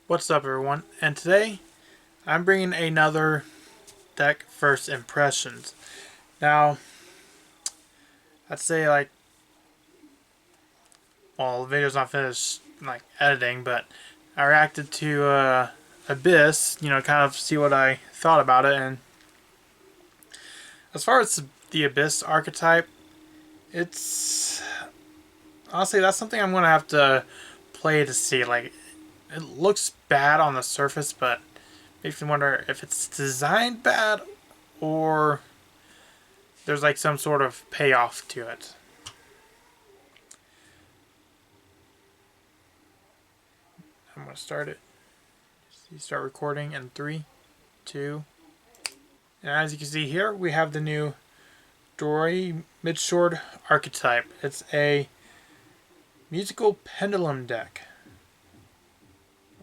What's up, everyone? And today I'm bringing another deck first impressions. Now, I'd say the video's not finished editing, but I reacted to Abyss, kind of see what I thought about it. And as far as the Abyss archetype, it's honestly that's something I'm gonna have to play to see. Like, it looks bad on the surface, but makes me wonder if it's designed bad or there's like some sort of payoff to it. I'm gonna start it. You start recording in 3, 2, and as you can see here, we have the new Doremichord archetype. It's a musical pendulum deck,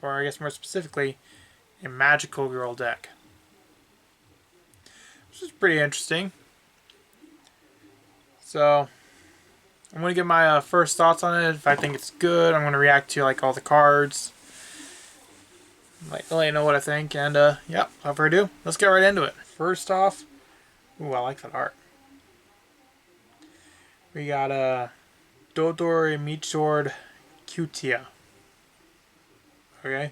or I guess more specifically, a magical girl deck, which is pretty interesting. So I'm gonna give my first thoughts on it. If I think it's good, I'm gonna react to like all the cards. Let you know what I think, and yeah, without further ado, let's get right into it. First off, ooh, I like that art. We got Doremichord Cutia. Okay,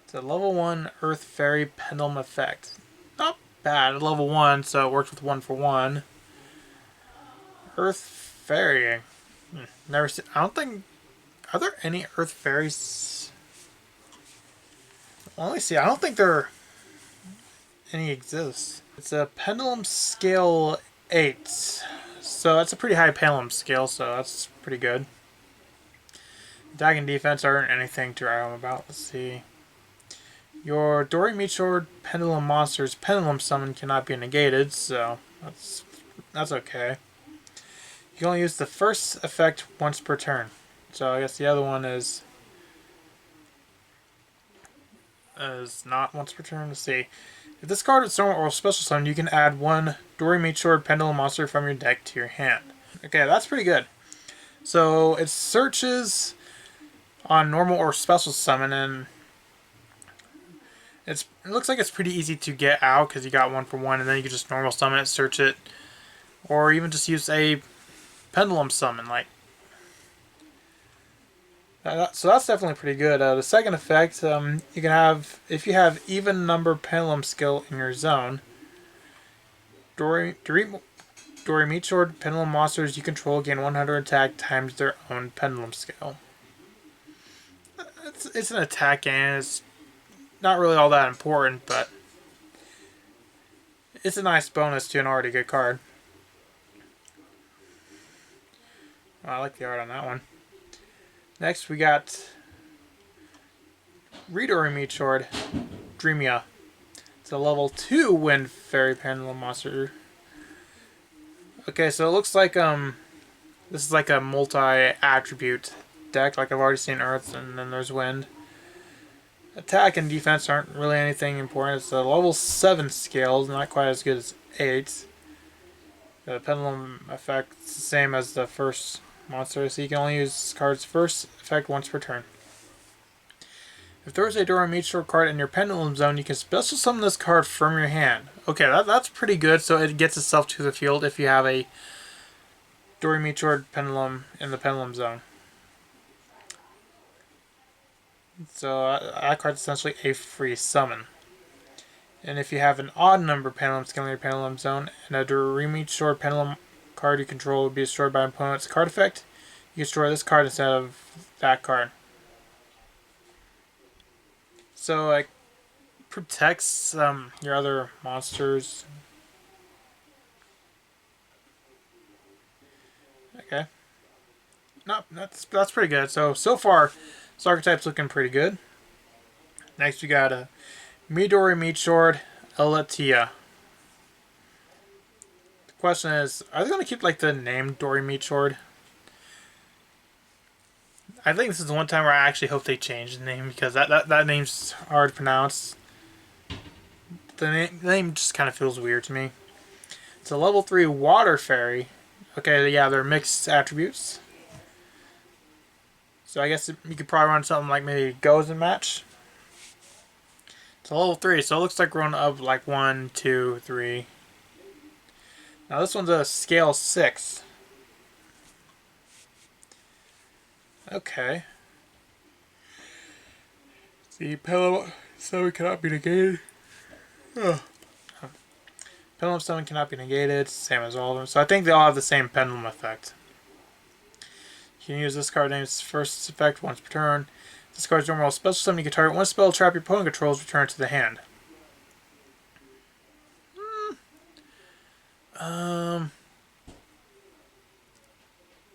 it's a level 1 Earth Fairy Pendulum effect. Not bad, level 1, so it works with 1-for-1. Earth Fairy. Never seen. I don't think. Are there any Earth Fairies? Well, let me see. I don't think there any exist. It's a pendulum scale 8. So that's a pretty high pendulum scale, so that's pretty good. Attack and defense aren't anything to write home about. Let's see. Your Doremichord pendulum monster's pendulum summon cannot be negated, so that's okay. You can only use the first effect once per turn. So I guess the other one is not once per turn. Let's see. If this card is normal or special summon, you can add one Doremichord pendulum monster from your deck to your hand. Okay, that's pretty good. So it searches on normal or special summon, and it looks like it's pretty easy to get out because you got 1-for-1, and then you can just normal summon it, search it, or even just use a pendulum summon. So that's definitely pretty good. The second effect, you can have, if you have even number pendulum skill in your zone, Doremichord pendulum monsters you control gain 100 attack times their own pendulum skill. It's an attack game. It's not really all that important, but it's a nice bonus to an already good card. I like the art on that one. Next, we got Doremichord Dreamia. It's a level 2 Wind Fairy Pendulum monster. Okay, so it looks like this is like a multi-attribute deck. Like I've already seen Earth, and then there's Wind. Attack and defense aren't really anything important. It's a level 7 scale, not quite as good as 8. The pendulum effect is the same as the first monster, so you can only use this card's first effect once per turn. If there is a Doremichord card in your pendulum zone, you can special summon this card from your hand. Okay, that's pretty good, so it gets itself to the field if you have a Doremichord pendulum in the pendulum zone. So that card's essentially a free summon. And if you have an odd number pendulum skill in your pendulum zone, and a Doremichord pendulum card you control will be destroyed by an opponent's card effect, you can destroy this card instead of that card. So it protects your other monsters. Okay. No, that's pretty good. So far, this archetype's looking pretty good. Next we got a Doremichord Elatia. The question is, are they going to keep like the name Doremichord? I think this is the one time where I actually hope they change the name, because that name's hard to pronounce. The name just kind of feels weird to me. It's a level 3 Water Fairy. Okay, yeah, they're mixed attributes. So I guess you could probably run something like maybe Goes and Match. So level 3, so it looks like we're going up like 1, 2, 3. Now this one's a scale 6. Okay. The pendulum summon cannot be negated. Ugh. Pendulum summon cannot be negated, same as all of them. So I think they all have the same pendulum effect. You can use this card name's first effect once per turn. This card's normal special summon, you can target one spell trap your opponent controls, return to the hand.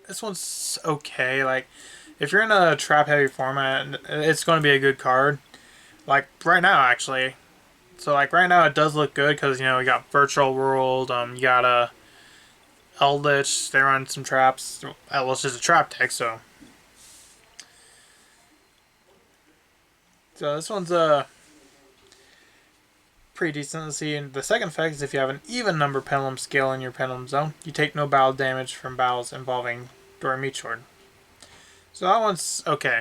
This one's okay. Like, if you're in a trap heavy format, it's going to be a good card. Like right now, actually. So like right now, it does look good because you know you got Virtual World. You got a Eldritch. They run some traps. Well, it's just a trap deck, so. So this one's pretty decent. Let's see. And the second effect is if you have an even number pendulum scale in your pendulum zone, you take no battle damage from battles involving Doremichord. So that one's okay.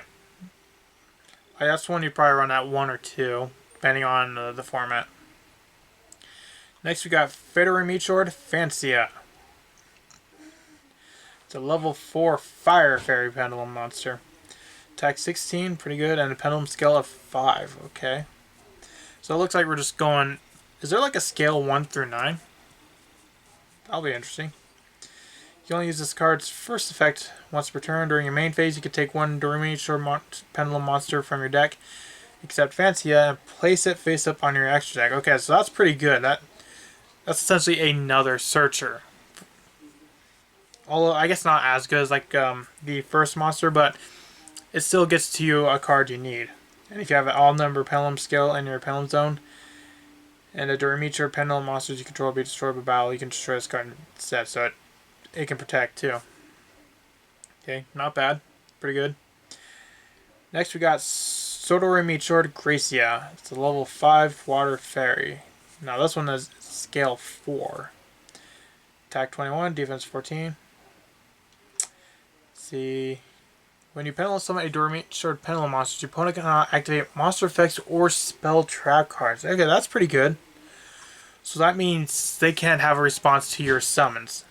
That's one you probably run at 1 or 2, depending on the format. Next we got Doremichord Fancia. It's a level 4 Fire Fairy Pendulum monster. Attack 16, pretty good, and a pendulum scale of 5. Okay. So it looks like we're just going... Is there like a scale 1 through 9? That'll be interesting. You only use this card's first effect once per turn. During your main phase, you can take one Doremichord Pendulum monster from your deck, except Fancia, and place it face up on your extra deck. Okay, so that's pretty good. That's essentially another searcher. Although, I guess not as good as like the first monster, but it still gets to you a card you need. And if you have an all-number pendulum scale in your pendulum zone, and a Doremichord pendulum monsters you control be destroyed by battle, you can destroy this card instead, so it can protect too. Okay, not bad. Pretty good. Next we got Doremichord Gracia. It's a level 5 water fairy. Now this one is scale 4. Attack 21, defense 14. Let's see. When you pendulum summon a Doremichord pendulum monster, your opponent cannot activate monster effects or spell trap cards. Okay, that's pretty good. So that means they can't have a response to your summons.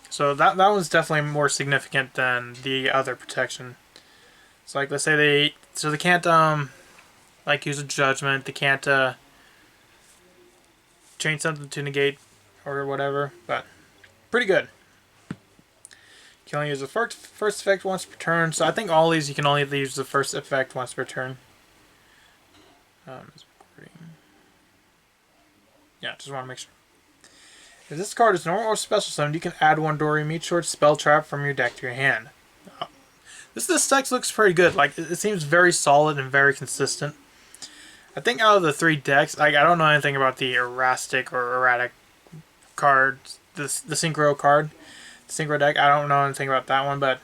So that one's definitely more significant than the other protection. So like let's say they can't like use a judgment, they can't change something to negate or whatever, but pretty good. You can only use the first effect once per turn. So I think all these you can only use the first effect once per turn. Yeah, just want to make sure. If this card is normal or special summoned, you can add one Doremichord spell trap from your deck to your hand. This deck looks pretty good. Like it seems very solid and very consistent. I think out of the 3 decks, like I don't know anything about the erratic card, the synchro card, the synchro deck. I don't know anything about that one, but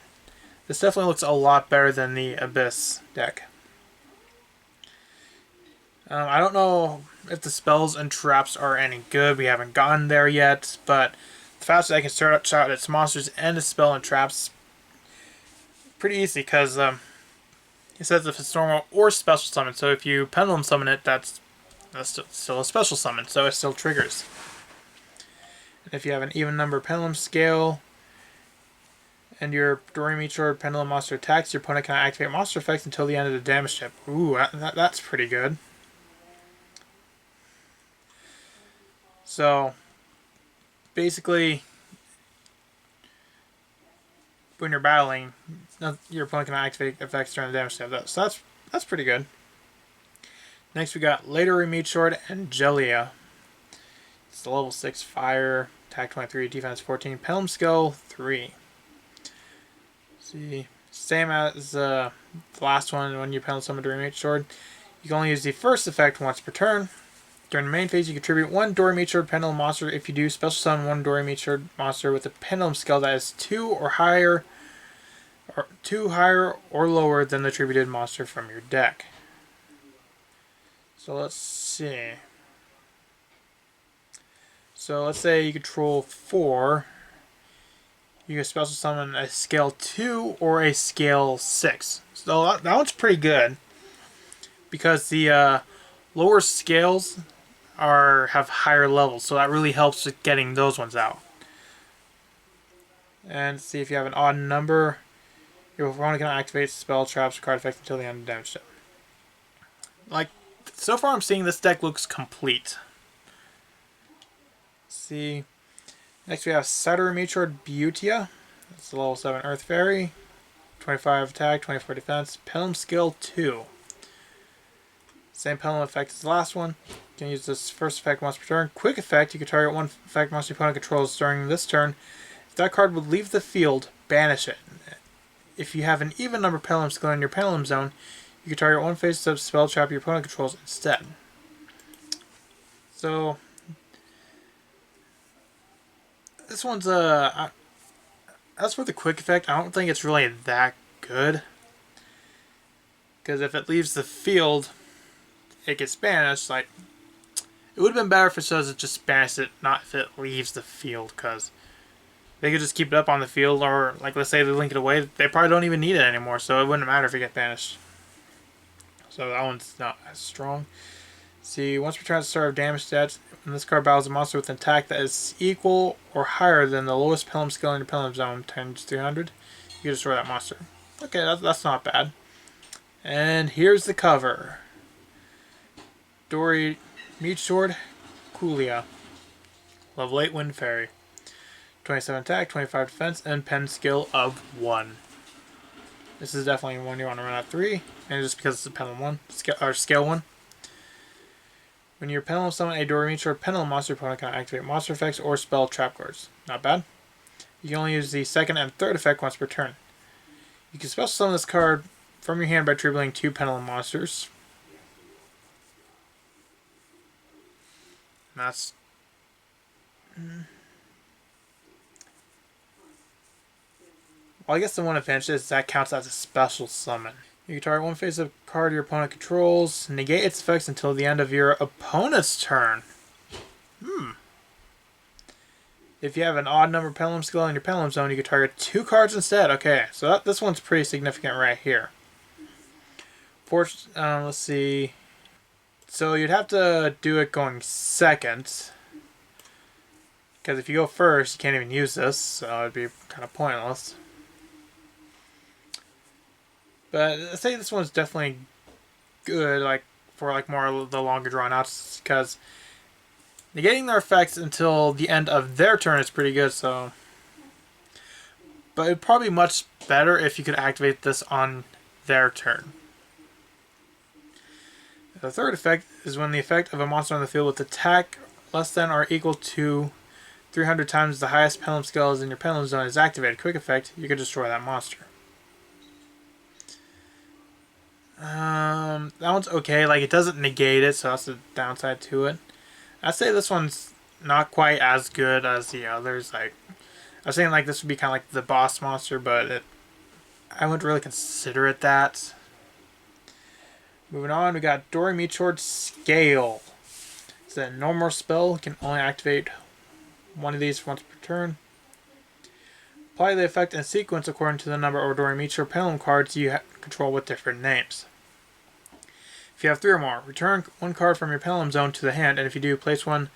this definitely looks a lot better than the Abyss deck. I don't know if the spells and traps are any good. We haven't gotten there yet, but the faster I can start out its monsters and its spell and traps, pretty easy because it says if it's normal or special summon. So if you pendulum summon it, that's still a special summon, so it still triggers. And if you have an even number pendulum scale and your Doremichord pendulum monster attacks, your opponent cannot activate monster effects until the end of the damage step. Ooh, that's pretty good. So, basically, when you're battling, your opponent can activate effects during the damage step. So that's pretty good. Next we got Doremichord Angelia. It's the level 6 fire, attack 23, defense 14, pendulum skill 3. See, same as the last one when you pendulum summon Doremichord. You can only use the first effect once per turn. During the main phase, you contribute one Doremichord pendulum monster. If you do, special summon one Doremichord monster with a pendulum skill that is 2 higher or lower than the attributed monster from your deck. So let's see. So let's say you control 4. You can special summon a scale 2 or a scale 6. So that one's pretty good because the lower scales have higher levels, so that really helps with getting those ones out. And see if you have an odd number. Your opponent can activate spell, traps, or card effects until the end of the damage step. Like, so far I'm seeing this deck looks complete. Let's see. Next we have Doremichord Butia. That's the level 7 Earth Fairy. 25 attack, 24 defense. Pendulum skill 2. Same pendulum effect as the last one. You can use this first effect once per turn. Quick effect, you can target one effect monster your opponent controls during this turn. If that card would leave the field, banish it. If you have an even number of pendulum skill in your pendulum zone, you can target one face-up spell trap your opponent controls instead. So this one's as for the quick effect, I don't think it's really that good. Because if it leaves the field, it gets banished. Like, it would have been better if it says it just banished it, not if it leaves the field. Because they could just keep it up on the field, or like let's say they link it away, they probably don't even need it anymore. So it wouldn't matter if it gets banished. So that one's not as strong. See, once per turn, start of damage stats. When this card battles a monster with an attack that is equal or higher than the lowest pendulum skill in your pendulum zone, times 300, you can destroy that monster. Okay, that's not bad. And here's the cover. Doremichord Kulia. Level 8 Wind Fairy. 27 attack, 25 defense, and pen skill of 1. This is definitely one you want to run at 3, and just because it's a pendulum 1, scale 1. When you're pendulum summon a Doremichord pendulum monster, your opponent can activate monster effects or spell trap cards. Not bad. You can only use the second and third effect once per turn. You can special summon this card from your hand by tripling 2 pendulum monsters. And that's... Well, I guess the one advantage is that counts as a special summon. You can target one face-up card your opponent controls, negate its effects until the end of your opponent's turn. If you have an odd number of pendulum skill in your pendulum zone, you can target 2 cards instead. Okay, so this one's pretty significant right here. Let's see. So you'd have to do it going second. Because if you go first, you can't even use this, so it'd be kind of pointless. But I'd say this one's definitely good, like for like more of the longer drawn outs, because negating their effects until the end of their turn is pretty good. So, but it'd probably be much better if you could activate this on their turn. The third effect is when the effect of a monster on the field with attack less than or equal to 300 times the highest pendulum skill in your pendulum zone is activated. Quick effect, you can destroy that monster. That one's okay. Like, it doesn't negate it, so that's the downside to it. I'd say this one's not quite as good as the others. Like, I was saying, like, this would be kind of like the boss monster, but I wouldn't really consider it that. Moving on, we got Doremichord Scale. It's a normal spell. You can only activate one of these once per turn. Apply the effect in sequence according to the number of Doremichord pendulum cards you control with different names. If you have 3 or more, return 1 card from your pendulum zone to the hand, and if you do, place 1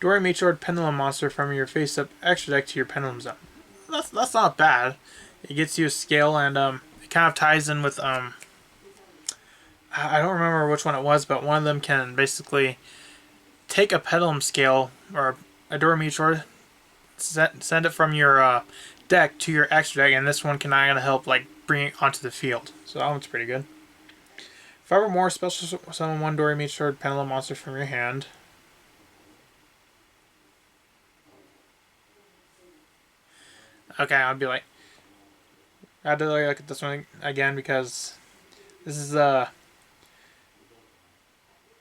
Doremichord pendulum monster from your face-up extra deck to your pendulum zone. That's not bad. It gets you a scale, and it kind of ties in with I don't remember which one it was, but one of them can basically take a pendulum scale or a Doremichord, send it from your deck to your extra deck, and this one can kind of help like bring it onto the field. So that one's pretty good. 5 or more, special summon 1 Doremichord pendulum monster from your hand. Okay, I'll be like, I had to look at this one again because this is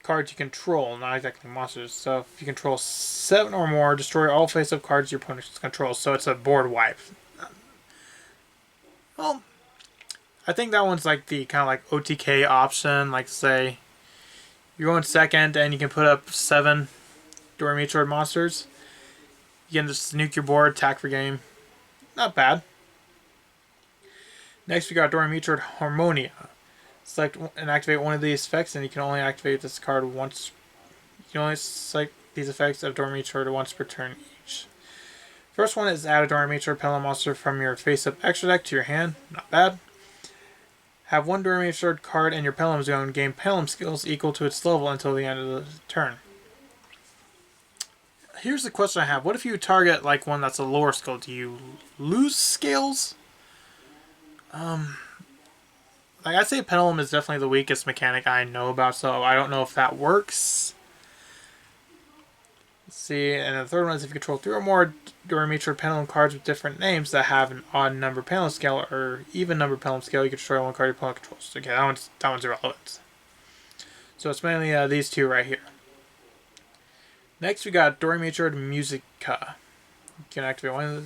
cards you control, not exactly monsters. So if you control 7 or more, destroy all face-up cards your opponent controls. So it's a board wipe. Well, I think that one's like the kind of like OTK option. Like say you're going second and you can put up 7 Doremichord monsters. You can just nuke your board, attack for game. Not bad. Next we got Doremichord Harmonia. Select and activate one of these effects, and you can only activate this card once. You can only select these effects of Doremichord once per turn each. First one is add a Doremichord Pendulum monster from your face-up extra deck to your hand. Not bad. Have one Doremichord card in your Pendulum zone gain Pendulum skills equal to its level until the end of the turn. Here's the question I have. What if you target like one that's a lower skill? Do you lose scales? Like I'd say Pendulum is definitely the weakest mechanic I know about, so I don't know if that works. Let's see, and the third one is if you control 3 or more Doremichord Pendulum cards with different names that have an odd number Pendulum scale or even number Pendulum scale, you can destroy one card your opponent controls. Okay, that one's irrelevant. So it's mainly these two right here. Next we got Doremichord Musica. You can activate one of the,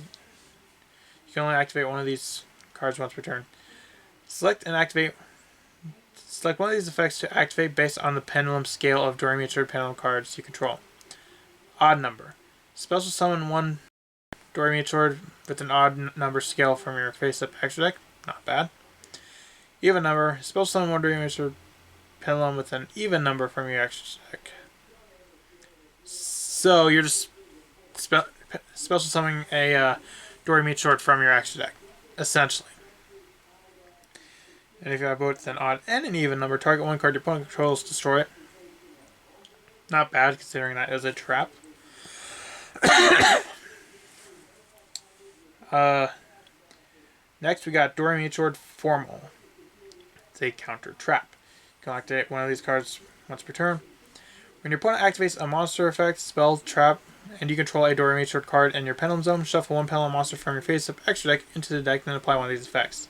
you can only activate one of these cards once per turn. Select one of these effects to activate based on the pendulum scale of Doremichord Pendulum cards you control. Odd number. Special summon one Doremichord with an odd number scale from your face-up extra deck. Not bad. Even number. Special summon one Doremichord Pendulum with an even number from your extra deck. So you're just special summoning a Doremichord from your extra deck, essentially. And if you have both an odd and an even number, target one card your opponent controls, destroy it. Not bad considering that is a trap. Next we got Doremichord Formal. It's a counter trap. You can activate one of these cards once per turn. When your opponent activates a monster effect, spell, trap, and you control a Doremichord card in your Pendulum zone, shuffle one Pendulum monster from your face-up extra deck into the deck and then apply one of these effects.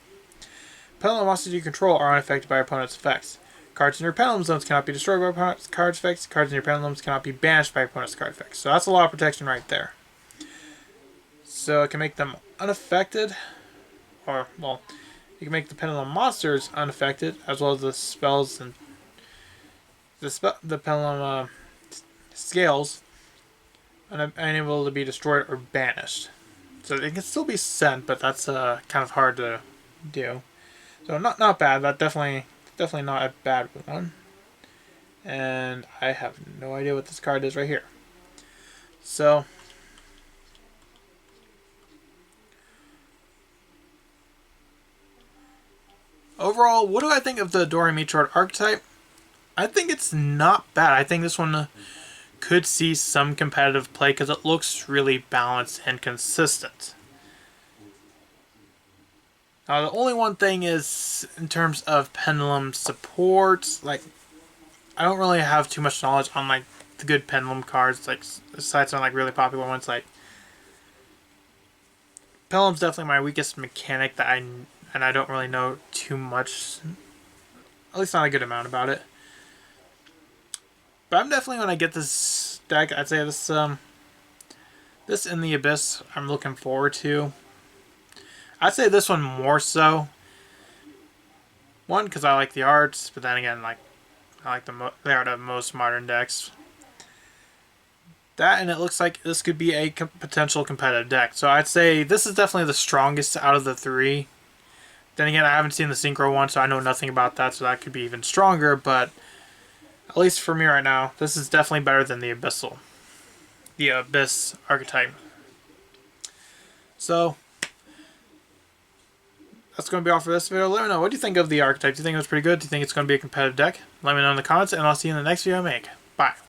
Pendulum monsters you control are unaffected by your opponent's effects. Cards in your Pendulum zones cannot be destroyed by opponent's card effects. Cards in your Pendulums cannot be banished by opponent's card effects. So that's a lot of protection right there. So it can make them unaffected, or, well, you can make the Pendulum monsters unaffected, as well as the spells and the Pendulum scales unable to be destroyed or banished. So they can still be sent, but that's kind of hard to do. So not bad. That definitely not a bad one. And I have no idea what this card is right here. So overall, what do I think of the Doremichord archetype? I think it's not bad. I think this one could see some competitive play because it looks really balanced and consistent. Now, the only one thing is, in terms of Pendulum support, like, I don't really have too much knowledge on, like, the good Pendulum cards, like, aside from, like, really popular ones, like, Pendulum's definitely my weakest mechanic that I don't really know too much, at least not a good amount about it. But I'm definitely, when I get this deck, I'd say this In the Abyss, I'm looking forward to. I'd say this one more so. One, because I like the arts, but then again, like, I like the art of most modern decks. That, and it looks like this could be a potential competitive deck. So I'd say this is definitely the strongest out of the three. Then again, I haven't seen the Synchro one, so I know nothing about that, so that could be even stronger, but at least for me right now, this is definitely better than the Abyss archetype. So that's going to be all for this video. Let me know, what do you think of the archetype? Do you think it was pretty good? Do you think it's going to be a competitive deck? Let me know in the comments, and I'll see you in the next video I make. Bye.